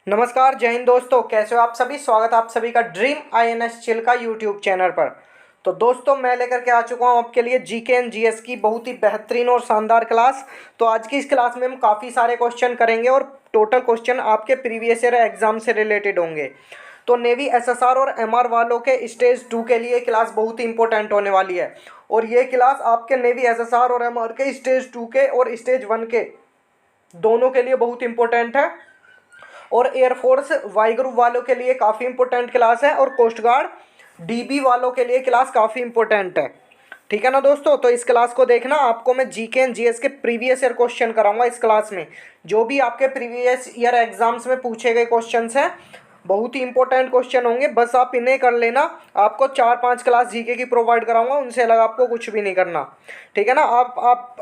नमस्कार, जय हिंद दोस्तों। कैसे हो आप सभी। स्वागत है आप सभी का ड्रीम INS चिल का यूट्यूब चैनल पर। तो दोस्तों, मैं लेकर के आ चुका हूँ आपके लिए जीके एंड जीएस की बहुत ही बेहतरीन और शानदार क्लास। तो आज की इस क्लास में हम काफ़ी सारे क्वेश्चन करेंगे और टोटल क्वेश्चन आपके प्रीवियस ईयर एग्जाम से रिलेटेड होंगे। तो नेवी SSR और MR वालों के स्टेज 2 के लिए क्लास बहुत ही इंपॉर्टेंट होने वाली है। और ये क्लास आपके नेवी SSR और MR के स्टेज 2 के और स्टेज 1 के दोनों के लिए बहुत इंपॉर्टेंट है। और एयरफोर्स वाई ग्रुप वालों के लिए काफ़ी इंपॉर्टेंट क्लास है और कोस्ट गार्ड DB वालों के लिए क्लास काफ़ी इंपॉर्टेंट है। ठीक है ना दोस्तों। तो इस क्लास को देखना, आपको मैं जीके एंड जीएस के प्रीवियस ईयर क्वेश्चन कराऊंगा इस क्लास में। जो भी आपके प्रीवियस ईयर एग्जाम्स में पूछे गए क्वेश्चंस हैं, बहुत ही इंपॉर्टेंट क्वेश्चन होंगे, बस आप इन्हें कर लेना। आपको 4-5 क्लास जीके की प्रोवाइड कराऊंगा, उनसे अलग आपको कुछ भी नहीं करना। ठीक है ना।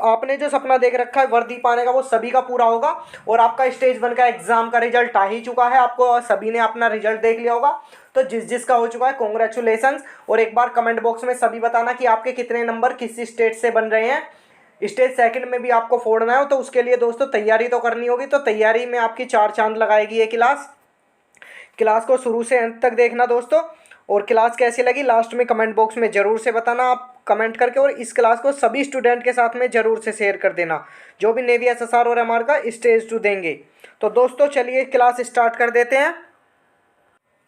आपने जो सपना देख रखा है वर्दी पाने का, वो सभी का पूरा होगा। और आपका स्टेज 1 का एग्जाम का रिजल्ट आ ही चुका है, आपको सभी ने अपना रिजल्ट देख लिया होगा। तो जिसका हो चुका है, कॉन्ग्रेचुलेसन्स। और एक बार कमेंट बॉक्स में सभी बताना कि आपके कितने नंबर किस स्टेट से बन रहे हैं। स्टेज सेकंड में भी आपको फोड़ना है, तो उसके लिए दोस्तों तैयारी तो करनी होगी। तो तैयारी में आपकी 4 चांद लगाएगी ये क्लास। क्लास को शुरू से अंत तक देखना दोस्तों। और क्लास कैसी लगी लास्ट में कमेंट बॉक्स में ज़रूर से बताना आप कमेंट करके। और इस क्लास को सभी स्टूडेंट के साथ में ज़रूर से शेयर कर देना, जो भी नेवी SSR और MR का स्टेज 2 देंगे। तो दोस्तों चलिए क्लास स्टार्ट कर देते हैं।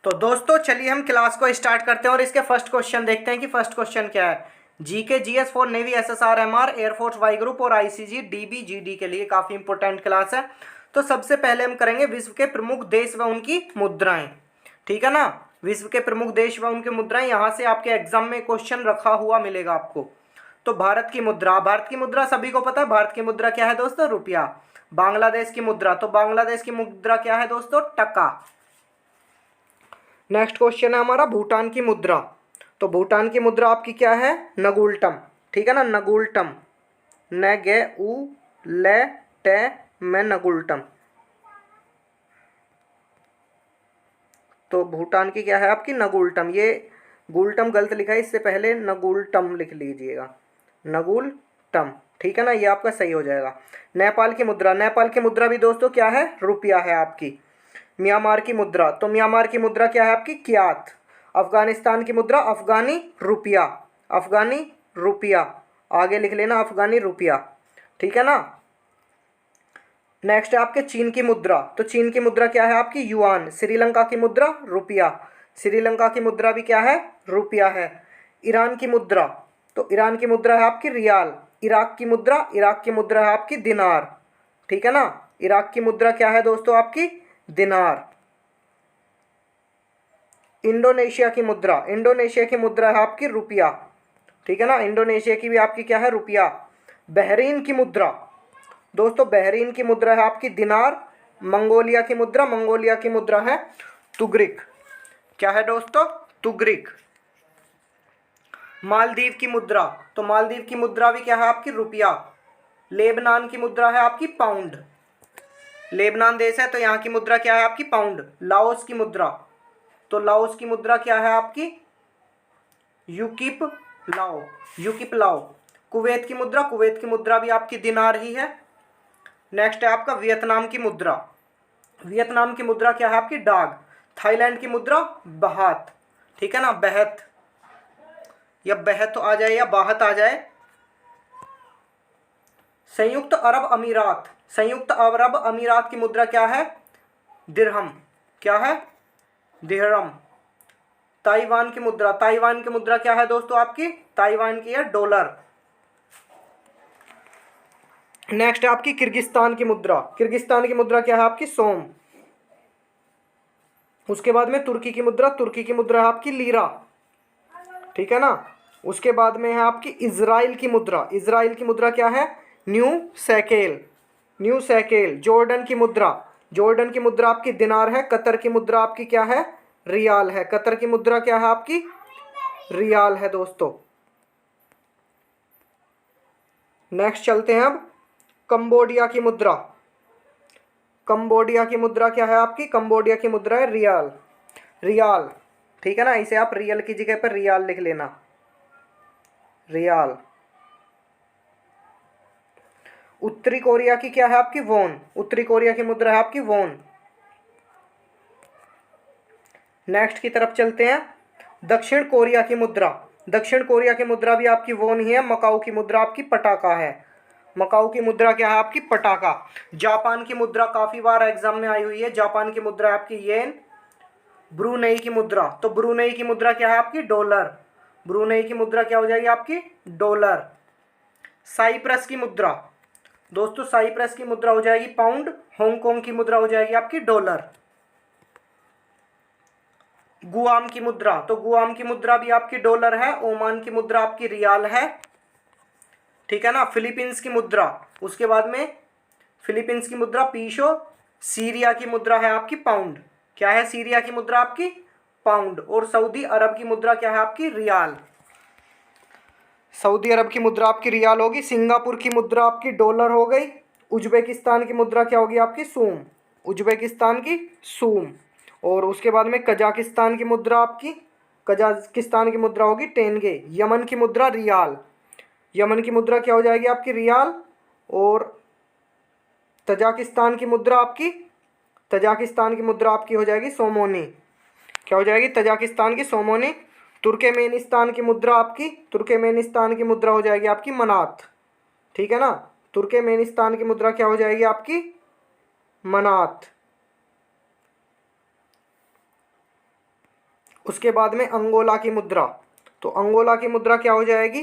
तो दोस्तों चलिए हम क्लास को स्टार्ट करते हैं और इसके फर्स्ट क्वेश्चन देखते हैं कि फर्स्ट क्वेश्चन क्या है। GK GS for navy SSR MR air force Y group और ICG DB GD के लिए काफ़ी इंपॉर्टेंट क्लास है। तो सबसे पहले हम करेंगे विश्व के प्रमुख देश व उनकी मुद्राएं। ठीक है ना। विश्व के प्रमुख देश व उनकी मुद्राएं, यहाँ से आपके एग्जाम में क्वेश्चन रखा हुआ मिलेगा आपको। तो भारत की मुद्रा, भारत की मुद्रा सभी को पता है। भारत की मुद्रा क्या है दोस्तों? रुपया। बांग्लादेश की मुद्रा, तो बांग्लादेश की मुद्रा क्या है दोस्तों? टका। नेक्स्ट क्वेश्चन है हमारा भूटान की मुद्रा। तो भूटान की मुद्रा आपकी क्या है? नगुल्टम। ठीक है ना, नगुल्टम। न गे उ ले टे में नगुल्टम। तो भूटान की क्या है आपकी? नगुल्टम। ये गुल्टम गलत लिखा है, इससे पहले नगुल्टम लिख लीजिएगा, नगुल्टम। ठीक है ना, ये आपका सही हो जाएगा। नेपाल की मुद्रा, नेपाल की मुद्रा भी दोस्तों क्या है? रुपया है आपकी। म्यांमार की मुद्रा, तो म्यांमार की मुद्रा क्या है आपकी? क्यात। अफगानिस्तान की मुद्रा अफगानी रुपया, अफगानी रुपया। आगे लिख लेना अफगानी रुपया। ठीक है ना। नेक्स्ट है आपके चीन की मुद्रा। तो चीन की मुद्रा क्या है आपकी? युआन। श्रीलंका की मुद्रा रुपया, श्रीलंका की मुद्रा भी क्या है? रुपया है। ईरान की मुद्रा, तो ईरान की मुद्रा है आपकी रियाल। इराक की मुद्रा, इराक की मुद्रा है आपकी दिनार। ठीक है ना। इराक की मुद्रा क्या है दोस्तों आपकी? दिनार। इंडोनेशिया की मुद्रा, इंडोनेशिया की मुद्रा है आपकी रुपया। ठीक है ना, इंडोनेशिया की भी आपकी क्या है? रुपया। बहरीन की मुद्रा, दोस्तों बहरीन की मुद्रा है आपकी दिनार। मंगोलिया की मुद्रा, मंगोलिया की मुद्रा है तुगरिक। क्या है दोस्तों? तुगरिक। मालदीव की मुद्रा, तो मालदीव की मुद्रा भी क्या है आपकी? रुपया। लेबनान की मुद्रा है आपकी पाउंड। लेबनान देश है तो यहाँ की मुद्रा क्या है आपकी? पाउंड। लाओस की मुद्रा, तो लाओस की मुद्रा क्या है आपकी? यूकिप लाओ, यूकिप लाओ। कुवैत की मुद्रा, कुवैत की मुद्रा भी आपकी दिनार ही है। नेक्स्ट है आपका वियतनाम की मुद्रा। वियतनाम की मुद्रा क्या है आपकी? डाग। थाईलैंड की मुद्रा बहात। ठीक है ना, बहत, या बहत आ जाए या बाहत आ जाए। संयुक्त अरब अमीरात, संयुक्त अरब अमीरात की मुद्रा क्या है? दिरहम। क्या है? दिरहम। ताइवान की मुद्रा, ताइवान की मुद्रा क्या है दोस्तों आपकी? ताइवान की है डॉलर। नेक्स्ट है आपकी किर्गिस्तान की मुद्रा। किर्गिस्तान की मुद्रा क्या है आपकी? सोम। उसके बाद में तुर्की की मुद्रा, तुर्की की मुद्रा है आपकी लीरा। ठीक है ना। उसके बाद में है आपकी इजराइल की मुद्रा। इजराइल की मुद्रा क्या है? New cycle, new cycle. Jordan की मुद्रा, जॉर्डन की मुद्रा आपकी दिनार है। कतर की मुद्रा आपकी क्या है? रियाल है। कतर की मुद्रा क्या है आपकी? रियाल है दोस्तों। नेक्स्ट चलते हैं अब कंबोडिया की मुद्रा। कंबोडिया की मुद्रा क्या है आपकी? कंबोडिया की मुद्रा है रियाल, रियाल। ठीक है ना, इसे आप रियल की जगह पर रियाल लिख लेना, रियाल। उत्तरी कोरिया की क्या है आपकी? वोन। उत्तरी कोरिया की मुद्रा है आपकी वोन। नेक्स्ट की तरफ चलते हैं। दक्षिण कोरिया की मुद्रा। दक्षिण कोरिया की मुद्रा भी आपकी वो नहीं है। मकाऊ की मुद्रा आपकी पटाका है। मकाऊ की मुद्रा क्या है आपकी? पटाका। जापान की मुद्रा काफी बार एग्जाम में आई हुई है। जापान की मुद्रा आपकी येन। ब्रुनेई की मुद्रा, तो ब्रुनेई की मुद्रा क्या है आपकी? डॉलर। ब्रुनेई की मुद्रा क्या हो जाएगी आपकी? डॉलर। साइप्रस की मुद्रा, दोस्तों साइप्रस की मुद्रा हो जाएगी पाउंड। हांगकांग की मुद्रा हो जाएगी आपकी डॉलर। गुआम की मुद्रा, तो गुआम की मुद्रा भी आपकी डॉलर है। ओमान की मुद्रा आपकी रियाल है, ठीक है ना। फिलीपींस की मुद्रा, उसके बाद में फिलीपींस की मुद्रा पीसो। सीरिया की मुद्रा है आपकी पाउंड। क्या है सीरिया की मुद्रा आपकी? पाउंड। और सऊदी अरब की मुद्रा क्या है आपकी? रियाल। सऊदी अरब की मुद्रा आपकी रियाल होगी। सिंगापुर की मुद्रा आपकी डॉलर हो गई। उज्बेकिस्तान की मुद्रा क्या होगी आपकी? सूम। उज्बेकिस्तान की सूम। और उसके बाद में कजाकिस्तान की मुद्रा आपकी, कजाकिस्तान की मुद्रा होगी टेंगे। यमन की मुद्रा रियाल। यमन की मुद्रा क्या हो जाएगी आपकी? रियाल। और तजाकिस्तान की मुद्रा आपकी, तजाकिस्तान की मुद्रा आपकी हो जाएगी सोमोनी। क्या हो जाएगी? तजाकिस्तान की सोमोनी। तुर्कमेनिस्तान की मुद्रा आपकी, तुर्कमेनिस्तान की मुद्रा हो जाएगी आपकी मनात, ठीक है ना। तुर्कमेनिस्तान की मुद्रा क्या हो जाएगी आपकी? मनात। उसके बाद में अंगोला की मुद्रा, तो अंगोला की मुद्रा क्या हो जाएगी?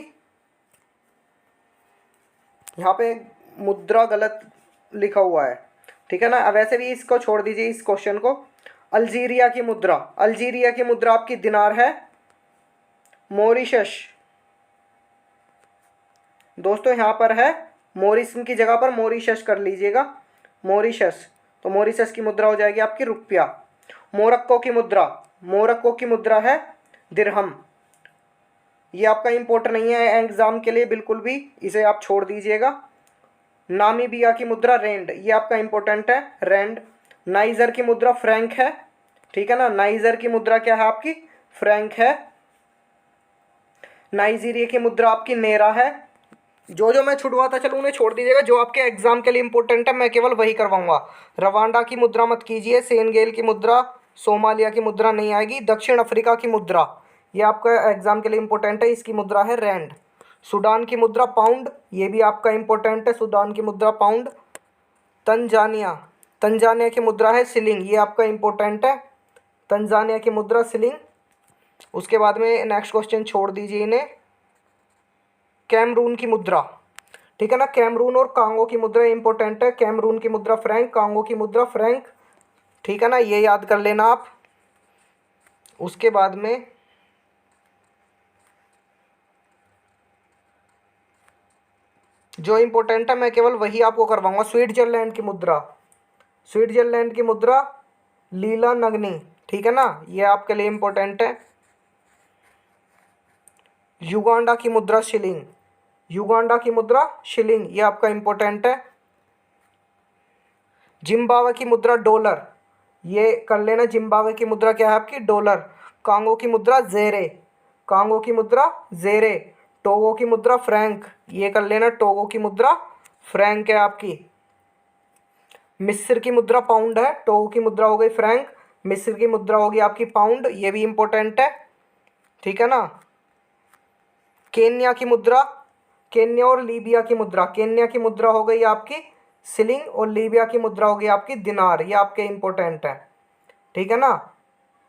यहाँ पे मुद्रा गलत लिखा हुआ है, ठीक है ना। अब वैसे भी इसको छोड़ दीजिए इस क्वेश्चन को। अल्जीरिया की मुद्रा, अल्जीरिया की मुद्रा आपकी दिनार है। मॉरिशस, दोस्तों यहाँ पर है मॉरिसन की जगह पर मॉरिशस कर लीजिएगा। मॉरिशस, तो मॉरिशस की मुद्रा हो जाएगी आपकी रुपया। मोरक्को की मुद्रा, मोरक्को की मुद्रा है दिरहम। ये आपका इंपॉर्टेंट नहीं है एग्जाम के लिए बिल्कुल भी, इसे आप छोड़ दीजिएगा। नामीबिया की मुद्रा रेंड, ये आपका इंपॉर्टेंट है, रेंड। नाइजर की मुद्रा फ्रैंक है, ठीक है ना। नाइजर की मुद्रा क्या है आपकी? फ्रैंक है। नाइजीरिया की मुद्रा आपकी नेरा है। जो मैं छुड़वाता चलूँ उन्हें छोड़ दीजिएगा, जो आपके एग्जाम के लिए इंपॉर्टेंट है मैं केवल वही करवाऊंगा। रवांडा की मुद्रा मत कीजिए। सेनेगल की मुद्रा, सोमालिया की मुद्रा नहीं आएगी। दक्षिण अफ्रीका की मुद्रा, ये आपका एग्जाम के लिए इंपॉर्टेंट है, इसकी मुद्रा है रैंड। सूडान की मुद्रा पाउंड, ये भी आपका इंपॉर्टेंट है, सूडान की मुद्रा पाउंड। तंजानिया, तंजानिया की मुद्रा है शिलिंग, ये आपका इंपॉर्टेंट है, तंजानिया की मुद्रा शिलिंग। उसके बाद में नेक्स्ट क्वेश्चन छोड़ दीजिए इन्हें। कैमरून की मुद्रा, ठीक है ना। कैमरून और कांगो की मुद्रा इंपॉर्टेंट है। कैमरून की मुद्रा फ्रैंक, कांगो की मुद्रा फ्रैंक, ठीक है ना, ये याद कर लेना आप। उसके बाद में जो इंपॉर्टेंट है मैं केवल वही आपको करवाऊंगा। स्विट्जरलैंड की मुद्रा, स्विट्जरलैंड की मुद्रा लीला नगनी, ठीक है ना, ये आपके लिए इंपॉर्टेंट है। युगांडा की मुद्रा शिलिंग, युगांडा की मुद्रा शिलिंग, ये आपका इंपॉर्टेंट है। जिम्बाब्वे की मुद्रा डॉलर, ये कर लेना। जिम्बाब्वे की मुद्रा क्या है आपकी? डॉलर। कांगो की मुद्रा जेरे, कांगो की मुद्रा जेरे। टोगो की मुद्रा फ्रैंक, ये कर लेना। टोगो की मुद्रा फ्रैंक है आपकी। मिस्र की मुद्रा पाउंड है। टोगो की मुद्रा हो गई फ्रैंक, मिस्र की मुद्रा होगी आपकी पाउंड, ये भी इंपॉर्टेंट है, ठीक है ना। केन्या की मुद्रा, केन्या और लीबिया की मुद्रा, केन्या की मुद्रा हो गई आपकी शिलिंग और लीबिया की मुद्रा होगी आपकी दिनार, ये आपके इंपॉर्टेंट है, ठीक है ना।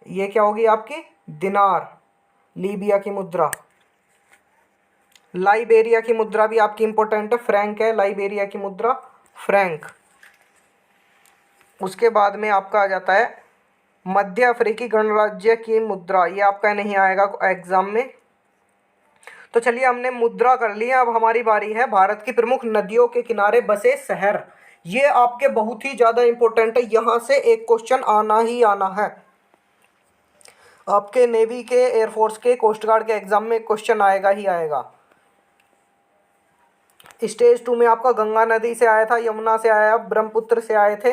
ये क्या होगी आपकी? दिनार, लीबिया की मुद्रा। लाइबेरिया की मुद्रा भी आपकी इंपॉर्टेंट है, फ्रैंक है लाइबेरिया की मुद्रा, फ्रैंक। उसके बाद में आपका आ जाता है मध्य अफ्रीकी गणराज्य की मुद्रा, ये आपका नहीं आएगा एग्जाम में। तो चलिए हमने मुद्रा कर लिया, अब हमारी बारी है भारत की प्रमुख नदियों के किनारे बसे शहर। ये आपके बहुत ही ज़्यादा इंपॉर्टेंट है, यहाँ से एक क्वेश्चन आना ही आना है। आपके नेवी के, एयरफोर्स के, कोस्ट गार्ड के एग्जाम में क्वेश्चन आएगा ही आएगा। स्टेज 2 में आपका गंगा नदी से आया था, यमुना से आया, ब्रह्मपुत्र से आए थे।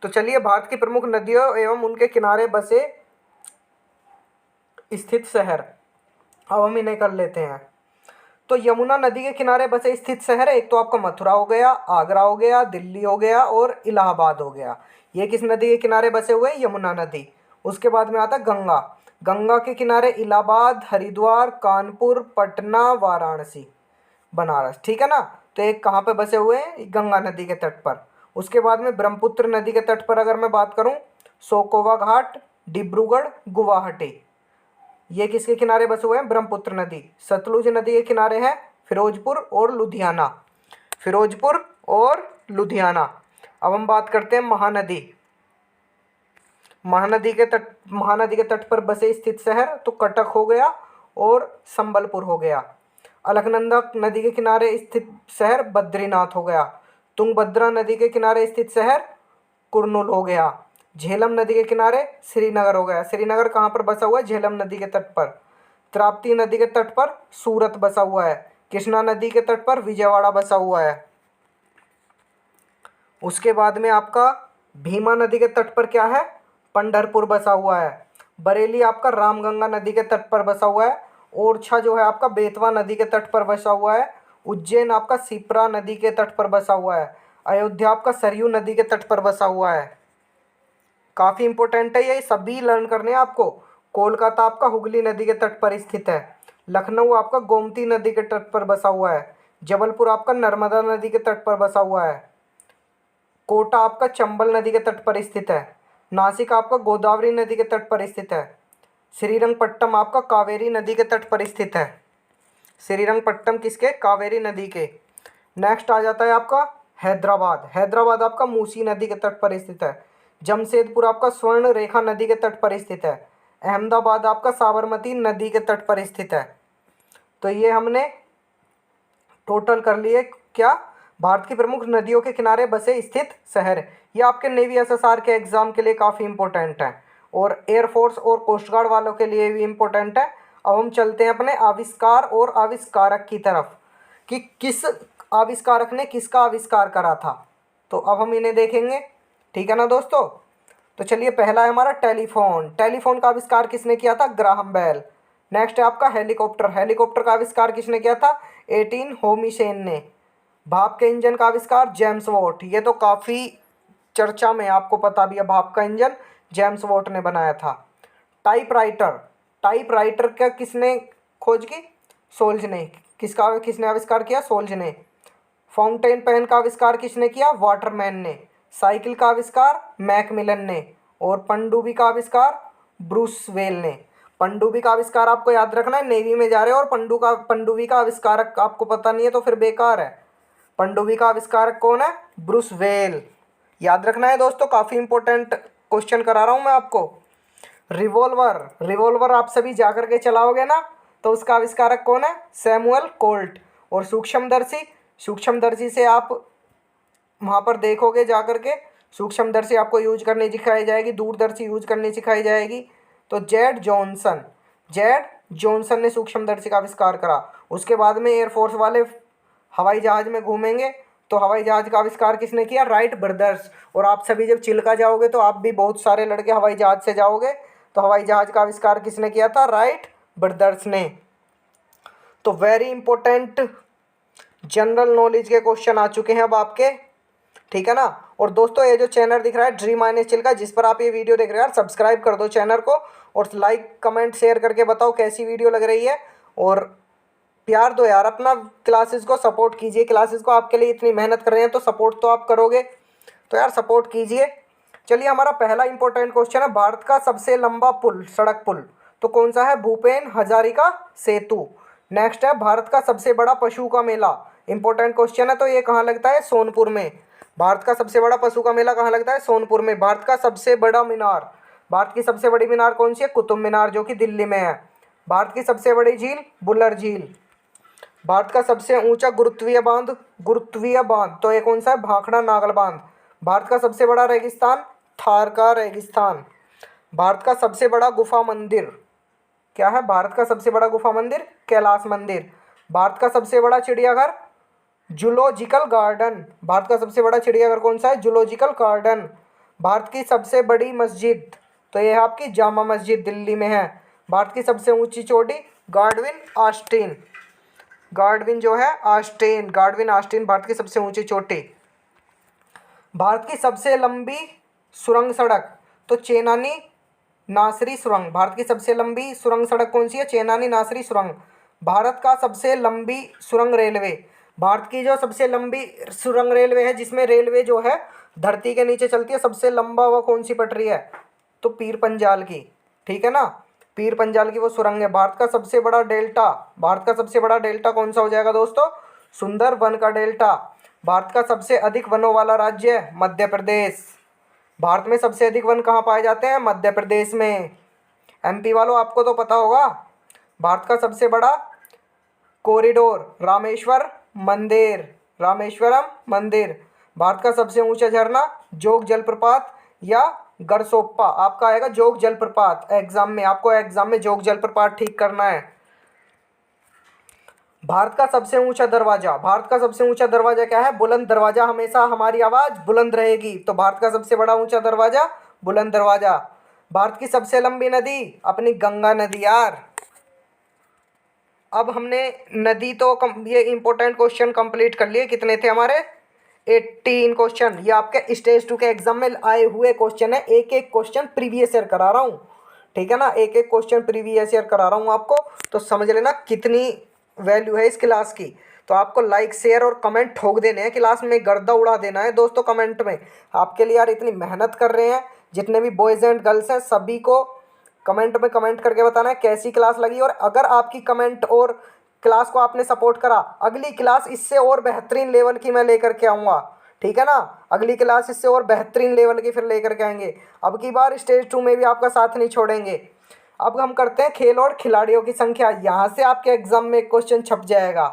तो चलिए भारत की प्रमुख नदियों एवं उनके किनारे बसे स्थित शहर, अब हम इन्हें कर लेते हैं। तो यमुना नदी के किनारे बसे स्थित शहर, एक तो आपका मथुरा हो गया, आगरा हो गया, दिल्ली हो गया और इलाहाबाद हो गया। ये किस नदी के किनारे बसे हुए? यमुना नदी। उसके बाद में आता है गंगा। गंगा के किनारे इलाहाबाद, हरिद्वार, कानपुर, पटना, वाराणसी, बनारस, ठीक है ना। तो एक कहाँ पे बसे हुए हैं, गंगा नदी के तट पर। उसके बाद में ब्रह्मपुत्र नदी के तट पर अगर मैं बात करूँ, सोकोवा घाट, डिब्रूगढ़, गुवाहाटी, ये किसके किनारे बसे हुए हैं, ब्रह्मपुत्र नदी। सतलुज नदी के किनारे हैं फिरोजपुर और लुधियाना, फिरोजपुर और लुधियाना। अब हम बात करते हैं महानदी। महानदी के तट पर बसे स्थित शहर तो कटक हो गया और संबलपुर हो गया। अलकनंदा नदी के किनारे स्थित शहर बद्रीनाथ हो गया। तुंगभद्रा नदी के किनारे स्थित शहर कुर्नूल हो गया। झेलम नदी के किनारे श्रीनगर हो गया। श्रीनगर कहाँ पर बसा हुआ है, झेलम नदी के तट पर। ताप्ती नदी के तट पर सूरत बसा हुआ है। कृष्णा नदी के तट पर विजयवाड़ा बसा हुआ है। उसके बाद में आपका भीमा नदी के तट पर क्या है, पंढरपुर बसा हुआ है। बरेली आपका रामगंगा नदी के तट पर बसा हुआ है। ओरछा जो है आपका बेतवा नदी के तट पर बसा हुआ है। उज्जैन आपका शिप्रा नदी के तट पर बसा हुआ है। अयोध्या आपका सरयू नदी के तट पर बसा हुआ है। काफ़ी इंपॉर्टेंट है, ये सभी लर्न करने हैं आपको। कोलकाता आपका हुगली नदी के तट पर स्थित है। लखनऊ आपका गोमती नदी के तट पर बसा हुआ है। जबलपुर आपका नर्मदा नदी के तट पर बसा हुआ है। कोटा आपका चंबल नदी के तट पर स्थित है। नासिक आपका गोदावरी नदी के तट पर स्थित है। श्रीरंगपट्टम आपका कावेरी नदी के तट पर स्थित है। श्रीरंगपट्टम किसके, कावेरी नदी के। नेक्स्ट आ जाता है आपका हैदराबाद। हैदराबाद आपका मूसी नदी के तट पर स्थित है। जमशेदपुर आपका स्वर्ण रेखा नदी के तट पर स्थित है। अहमदाबाद आपका साबरमती नदी के तट पर स्थित है। तो ये हमने टोटल कर लिए क्या, भारत की प्रमुख नदियों के किनारे बसे स्थित शहर। ये आपके नेवी एसएसआर के एग्जाम के लिए काफ़ी इंपॉर्टेंट है और एयरफोर्स और कोस्ट गार्ड वालों के लिए भी इम्पोर्टेंट है। अब हम चलते हैं अपने आविष्कार और आविष्कारक की तरफ कि किस आविष्कारक ने किसका आविष्कार करा था। तो अब हम इन्हें देखेंगे, ठीक है ना दोस्तों। तो चलिए, पहला है हमारा टेलीफोन। टेलीफोन का आविष्कार किसने किया था, ग्राहम बेल। नेक्स्ट है आपका हेलीकॉप्टर। हेलीकॉप्टर का आविष्कार किसने किया था, 18 होमीसेन ने। भाप के इंजन का आविष्कार जेम्स वॉट। ये तो काफ़ी चर्चा में, आपको पता भी है, भाप का इंजन जेम्स वॉट ने बनाया था। टाइपराइटर, टाइपराइटर का किसने खोज की, सोल्ज ने। किसने आविष्कार किया, सोल्ज ने। फाउंटेन पेन का आविष्कार किसने किया, वाटरमैन ने। साइकिल का आविष्कार मैकमिलन ने। और पनडुब्बी का आविष्कार ब्रूस वेल ने। पनडुब्बी का आविष्कार आपको याद रखना है, नेवी में जा रहे हो और पनडुब्बी का आविष्कारक आपको पता नहीं है तो फिर बेकार है। पनडुब्बी का आविष्कारक कौन है, ब्रूस वेल, याद रखना है दोस्तों। काफ़ी इंपॉर्टेंट क्वेश्चन करा रहा हूँ मैं आपको। रिवॉल्वर, रिवॉल्वर आप सभी जाकर के चलाओगे ना, तो उसका आविष्कारक कौन है, सैमुअल कोल्ट। और सूक्ष्मदर्शी, सूक्ष्मदर्शी से आप वहाँ पर देखोगे जाकर के, सूक्ष्मदर्शी आपको यूज करनी सिखाई जाएगी, दूरदर्शी यूज करनी सिखाई जाएगी। तो जेड जॉनसन ने सूक्ष्मदर्शी का आविष्कार करा। उसके बाद में एयरफोर्स वाले हवाई जहाज़ में घूमेंगे, तो हवाई जहाज़ का आविष्कार किसने किया, राइट ब्रदर्स। और आप सभी जब चिल्का जाओगे तो आप भी बहुत सारे लड़के हवाई जहाज़ से जाओगे, तो हवाई जहाज़ का आविष्कार किसने किया था, राइट ब्रदर्स ने। तो वेरी इंपॉर्टेंट जनरल नॉलेज के क्वेश्चन आ चुके हैं अब आपके, ठीक है ना। और दोस्तों, ये जो चैनल दिख रहा है ड्रीम आईएनएस चिल्का, जिस पर आप ये वीडियो देख रहे हैं यार, सब्सक्राइब कर दो चैनल को और लाइक कमेंट शेयर करके बताओ कैसी वीडियो लग रही है। और प्यार दो यार, अपना क्लासेस को सपोर्ट कीजिए। क्लासेस को आपके लिए इतनी मेहनत कर रहे हैं तो सपोर्ट तो आप करोगे, तो यार सपोर्ट कीजिए। चलिए, हमारा पहला इंपॉर्टेंट क्वेश्चन है, भारत का सबसे लंबा पुल, सड़क पुल, तो कौन सा है, भूपेन हजारिका सेतु। नेक्स्ट है, भारत का सबसे बड़ा पशु का मेला। इंपॉर्टेंट क्वेश्चन है, तो ये कहाँ लगता है, सोनपुर में। भारत का सबसे बड़ा पशु का मेला कहाँ लगता है, सोनपुर में। भारत का सबसे बड़ा मीनार, भारत की सबसे बड़ी मीनार कौन सी है, कुतुब मीनार, जो कि दिल्ली में है। भारत की सबसे बड़ी झील, बुलर झील। भारत का सबसे ऊंचा गुरुत्वीय बांध, तो ये कौन सा है, भाखड़ा नागल बांध। भारत का सबसे बड़ा रेगिस्तान, थार का रेगिस्तान। भारत का सबसे बड़ा गुफा मंदिर क्या है, भारत का सबसे बड़ा गुफा मंदिर, कैलाश मंदिर। भारत का सबसे बड़ा चिड़ियाघर, जूलॉजिकल गार्डन। भारत का सबसे बड़ा चिड़ियाघर कौन सा है, जूलॉजिकल गार्डन। भारत की सबसे बड़ी मस्जिद, तो यह है आपकी जामा मस्जिद, दिल्ली में है। भारत की सबसे ऊंची चोटी, Godwin Austin, Godwin Austin Bharat की सबसे ऊंची चोटी। भारत की सबसे लंबी सुरंग सड़क, तो चेनानी नासरी सुरंग। भारत की सबसे लंबी सुरंग सड़क कौन सी है? चेनानी नासरी सुरंग। भारत का सबसे लंबी सुरंग रेलवे। भारत की जो सबसे लंबी सुरंग रेलवे है, जिसमें रेलवे जो है धरती के नीचे चलती है, सबसे लंबा वह कौन सी पटरी है? तो पीर पंजाल की। ठीक है ना, पीर पंजाल की वो सुरंग है। भारत का सबसे बड़ा डेल्टा, भारत का सबसे बड़ा डेल्टा कौन सा हो जाएगा दोस्तों? सुंदरबन का डेल्टा। भारत का सबसे अधिक वनों वाला राज्य है मध्य प्रदेश। भारत में सबसे अधिक वन कहाँ पाए जाते हैं? मध्य प्रदेश में। एमपी वालों, आपको तो पता होगा। भारत का सबसे बड़ा कॉरिडोर रामेश्वर मंदिर, रामेश्वरम मंदिर। भारत का सबसे ऊंचा झरना जोग जलप्रपात या गरसोप्पा। आपका आएगा जोग जलप्रपात एग्जाम में, आपको एग्जाम में जोग जलप्रपात ठीक करना है। भारत का सबसे ऊंचा दरवाजा, भारत का सबसे ऊंचा दरवाजा क्या है? बुलंद दरवाजा। हमेशा हमारी आवाज बुलंद रहेगी, तो भारत का सबसे बड़ा ऊंचा दरवाजा बुलंद दरवाजा। भारत की सबसे लंबी नदी अपनी गंगा नदी यार। अब हमने नदी तो ये इंपॉर्टेंट क्वेश्चन कंप्लीट कर लिए। कितने थे हमारे? 18 क्वेश्चन। ये आपके स्टेज 2 के एग्जाम में आए हुए क्वेश्चन है। एक एक क्वेश्चन प्रीवियस ईयर करा रहा हूँ, ठीक है ना, एक एक क्वेश्चन प्रीवियस ईयर करा रहा हूँ आपको, तो समझ लेना कितनी वैल्यू है इस क्लास की। तो आपको लाइक शेयर और कमेंट ठोक देने हैं, क्लास में गर्दा उड़ा देना है दोस्तों कमेंट में। आपके लिए यार इतनी मेहनत कर रहे हैं, जितने भी बॉयज़ एंड गर्ल्स हैं सभी को कमेंट में कमेंट करके बताना है कैसी क्लास लगी। और अगर आपकी कमेंट और क्लास को आपने सपोर्ट करा, अगली क्लास इससे और बेहतरीन लेवल की मैं लेकर के आऊँगा, ठीक है ना। अगली क्लास इससे और बेहतरीन लेवल की फिर लेकर के आएंगे। अब की बार स्टेज 2 में भी आपका साथ नहीं छोड़ेंगे। अब हम करते हैं खेल और खिलाड़ियों की संख्या। यहाँ से आपके एग्जाम में एक क्वेश्चन छप जाएगा।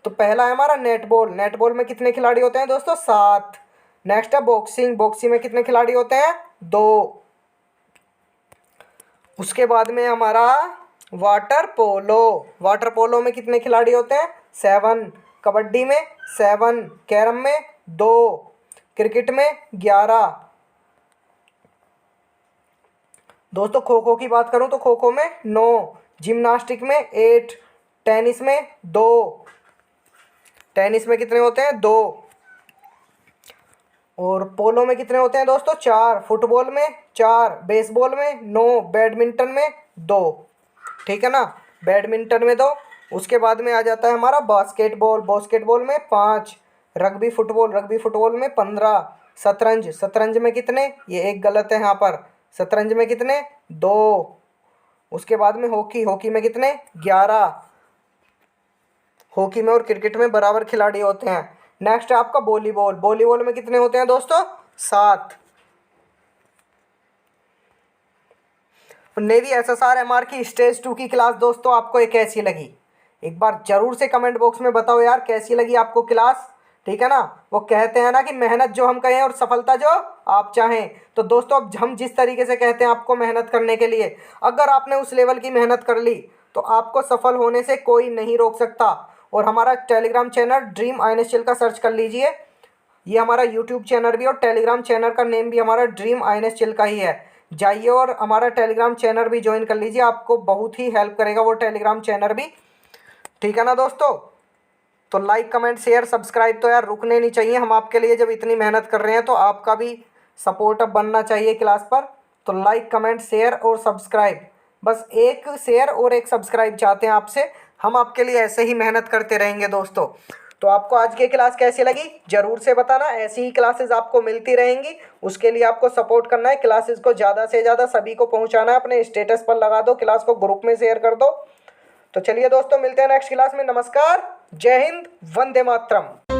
तो पहला है हमारा नेटबॉल। नेटबॉल में कितने खिलाड़ी होते हैं दोस्तों? 7। नेक्स्ट है बॉक्सिंग। बॉक्सिंग में कितने खिलाड़ी होते हैं? 2। उसके बाद में हमारा वाटर पोलो। वाटर पोलो में कितने खिलाड़ी होते हैं? 7। कबड्डी में 7। कैरम में 2। क्रिकेट में 11। दोस्तों खो खो की बात करूं तो खो खो में 9। जिम्नास्टिक में 8। टेनिस में 2। टेनिस में कितने होते हैं? 2। और पोलो में कितने होते हैं दोस्तों? 4। फुटबॉल में 4। बेसबॉल में 9। बैडमिंटन में 2। ठीक है ना, बैडमिंटन में 2। उसके बाद में आ जाता है हमारा बास्केटबॉल। बास्केटबॉल में 5। रग्बी फुटबॉल में 15। शतरंज, शतरंज में कितने? ये एक गलत है यहाँ पर। शतरंज में कितने? 2। उसके बाद में हॉकी। हॉकी में कितने? 11। हॉकी में और क्रिकेट में बराबर खिलाड़ी होते हैं। नेक्स्ट है आपका वॉलीबॉल। वॉलीबॉल में कितने होते हैं दोस्तों? 7। नेवी SSR-MR की स्टेज 2 की क्लास दोस्तों आपको एक कैसी लगी? एक बार जरूर से कमेंट बॉक्स में बताओ यार कैसी लगी आपको क्लास, ठीक है ना। वो कहते हैं ना कि मेहनत जो हम कहें और सफलता जो आप चाहें। तो दोस्तों अब हम जिस तरीके से कहते हैं आपको मेहनत करने के लिए, अगर आपने उस लेवल की मेहनत कर ली तो आपको सफल होने से कोई नहीं रोक सकता। और हमारा टेलीग्राम चैनल ड्रीम INSCHIL का सर्च कर लीजिए। ये हमारा यूट्यूब चैनल भी और टेलीग्राम चैनल का नेम भी हमारा ड्रीम INSCHIL का ही है। जाइए और हमारा टेलीग्राम चैनल भी ज्वाइन कर लीजिए, आपको बहुत ही हेल्प करेगा वो टेलीग्राम चैनल भी, ठीक है ना दोस्तों। तो लाइक कमेंट शेयर सब्सक्राइब तो यार रुकने नहीं चाहिए। हम आपके लिए जब इतनी मेहनत कर रहे हैं तो आपका भी सपोर्ट अब बनना चाहिए क्लास पर। तो लाइक कमेंट शेयर और सब्सक्राइब, बस एक शेयर और एक सब्सक्राइब चाहते हैं आपसे। हम आपके लिए ऐसे ही मेहनत करते रहेंगे दोस्तों। तो आपको आज की क्लास कैसी लगी ज़रूर से बताना। ऐसी ही क्लासेस आपको मिलती रहेंगी, उसके लिए आपको सपोर्ट करना है। क्लासेस को ज़्यादा से ज़्यादा सभी को पहुंचाना है, अपने स्टेटस पर लगा दो, क्लास को ग्रुप में शेयर कर दो। तो चलिए दोस्तों मिलते हैं नेक्स्ट क्लास में। नमस्कार, जय हिंद, वंदे मातरम।